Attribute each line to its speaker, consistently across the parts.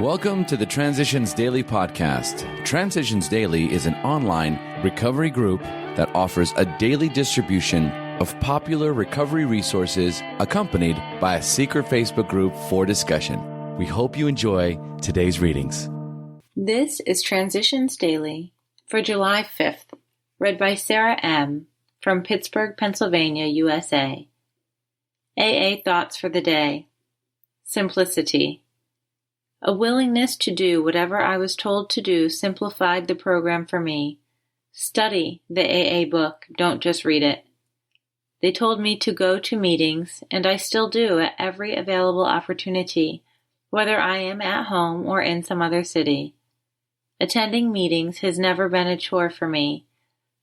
Speaker 1: Welcome to the Transitions Daily podcast. Transitions Daily is an online recovery group that offers a daily distribution of popular recovery resources accompanied by a secret Facebook group for discussion. We hope you enjoy today's readings.
Speaker 2: This is Transitions Daily for July 5th, read by Sarah M. from Pittsburgh, Pennsylvania, USA. AA Thoughts for the Day. Simplicity. A willingness to do whatever I was told to do simplified the program for me. Study the AA book, don't just read it. They told me to go to meetings, and I still do at every available opportunity, whether I am at home or in some other city. Attending meetings has never been a chore for me,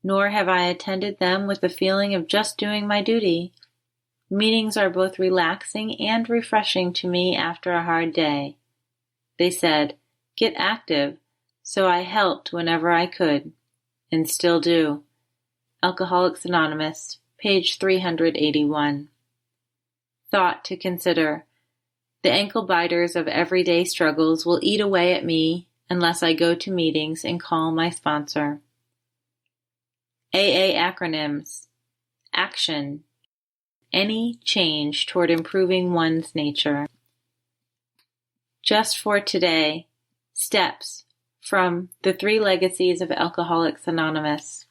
Speaker 2: nor have I attended them with the feeling of just doing my duty. Meetings are both relaxing and refreshing to me after a hard day. They said, "Get active," so I helped whenever I could, and still do. Alcoholics Anonymous, page 381. Thought to consider. The ankle biters of everyday struggles will eat away at me unless I go to meetings and call my sponsor. AA acronyms. Action. Any change toward improving one's nature. Just for today, steps from The Three Legacies of Alcoholics Anonymous.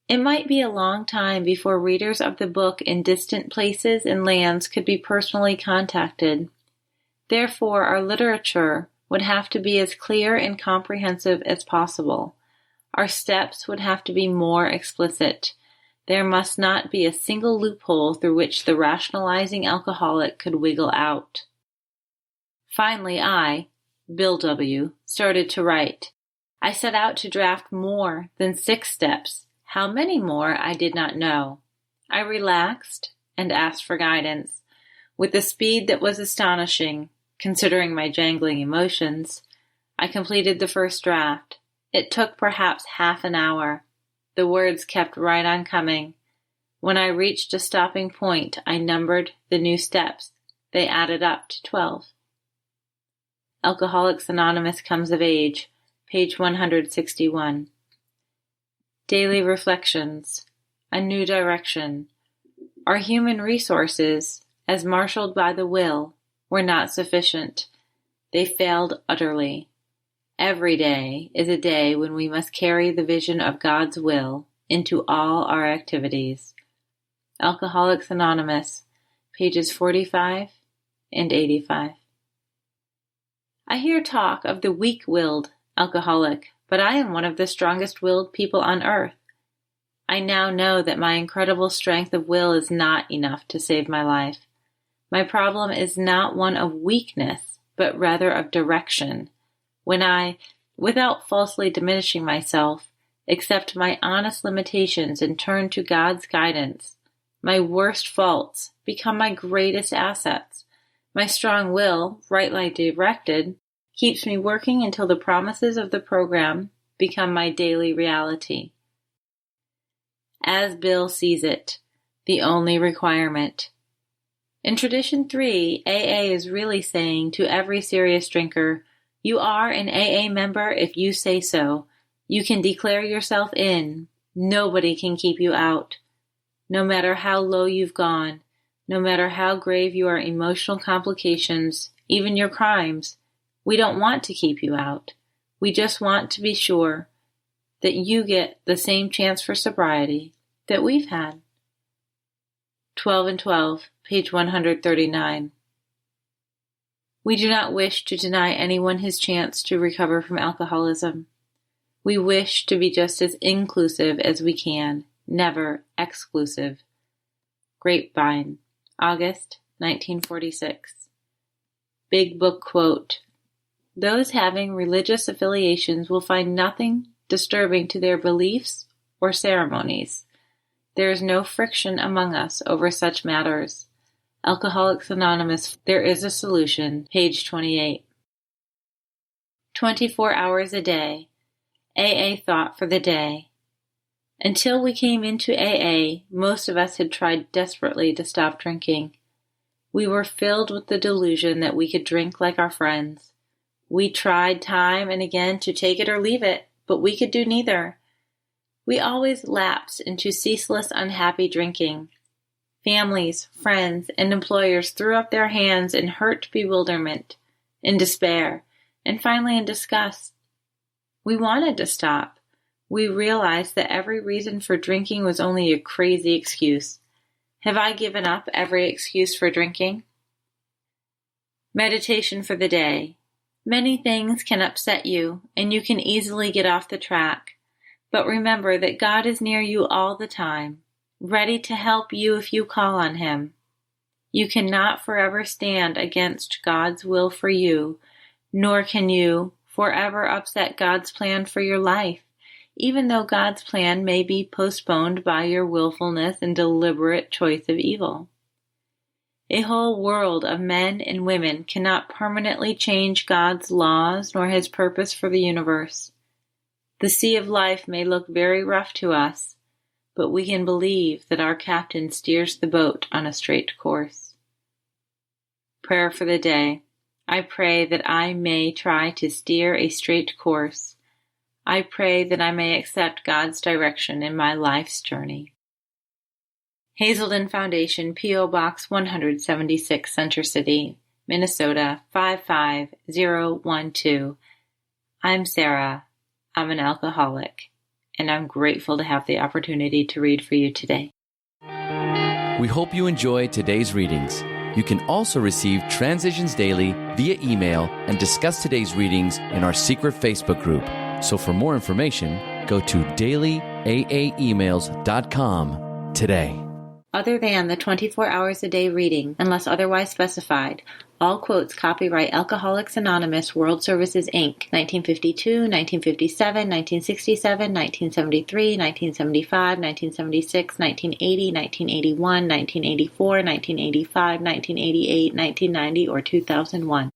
Speaker 2: It might be a long time before readers of the book in distant places and lands could be personally contacted. Therefore, our literature would have to be as clear and comprehensive as possible. Our steps would have to be more explicit. There must not be a single loophole through which the rationalizing alcoholic could wiggle out. Finally, I, Bill W., started to write. I set out to draft more than 6 steps. How many more, I did not know. I relaxed and asked for guidance. With a speed that was astonishing, considering my jangling emotions, I completed the first draft. It took perhaps half an hour. The words kept right on coming. When I reached a stopping point, I numbered the new steps. They added up to 12. Alcoholics Anonymous Comes of Age, page 161. Daily Reflections. A New Direction. Our human resources, as marshaled by the will, were not sufficient. They failed utterly. Every day is a day when we must carry the vision of God's will into all our activities. Alcoholics Anonymous, pages 45 and 85. I hear talk of the weak-willed alcoholic, but I am one of the strongest-willed people on earth. I now know that my incredible strength of will is not enough to save my life. My problem is not one of weakness, but rather of direction. When I, without falsely diminishing myself, accept my honest limitations and turn to God's guidance, my worst faults become my greatest assets. My strong will, rightly directed, keeps me working until the promises of the program become my daily reality. As Bill sees it, the only requirement. In Tradition 3, AA is really saying to every serious drinker, you are an AA member if you say so. You can declare yourself in. Nobody can keep you out. No matter how low you've gone, no matter how grave your emotional complications, even your crimes, we don't want to keep you out. We just want to be sure that you get the same chance for sobriety that we've had. 12 and 12, page 139. We do not wish to deny anyone his chance to recover from alcoholism. We wish to be just as inclusive as we can, never exclusive. Grapevine, August 1946. Big Book quote. Those having religious affiliations will find nothing disturbing to their beliefs or ceremonies. There is no friction among us over such matters. Alcoholics Anonymous, There is a Solution, page 28. 24 hours a day. AA Thought for the Day. Until we came into AA, most of us had tried desperately to stop drinking. We were filled with the delusion that we could drink like our friends. We tried time and again to take it or leave it, but we could do neither. We always lapsed into ceaseless unhappy drinking. Families, friends, and employers threw up their hands in hurt bewilderment, in despair, and finally in disgust. We wanted to stop. We realized that every reason for drinking was only a crazy excuse. Have I given up every excuse for drinking? Meditation for the day. Many things can upset you, and you can easily get off the track. But remember that God is near you all the time, ready to help you if you call on Him. You cannot forever stand against God's will for you, nor can you forever upset God's plan for your life, even though God's plan may be postponed by your willfulness and deliberate choice of evil. A whole world of men and women cannot permanently change God's laws nor His purpose for the universe. The sea of life may look very rough to us, but we can believe that our captain steers the boat on a straight course. Prayer for the day. I pray that I may try to steer a straight course. I pray that I may accept God's direction in my life's journey. Hazelden Foundation, P.O. Box 176, Center City, Minnesota 55012. I'm Sarah. I'm an alcoholic, and I'm grateful to have the opportunity to read for you today.
Speaker 1: We hope you enjoyed today's readings. You can also receive Transitions Daily via email and discuss today's readings in our secret Facebook group. So for more information, go to dailyaaemails.com today.
Speaker 2: Other than the 24 hours a day reading, unless otherwise specified, all quotes copyright Alcoholics Anonymous World Services, Inc., 1952, 1957, 1967, 1973, 1975, 1976, 1980, 1981, 1984, 1985, 1988, 1990, or 2001.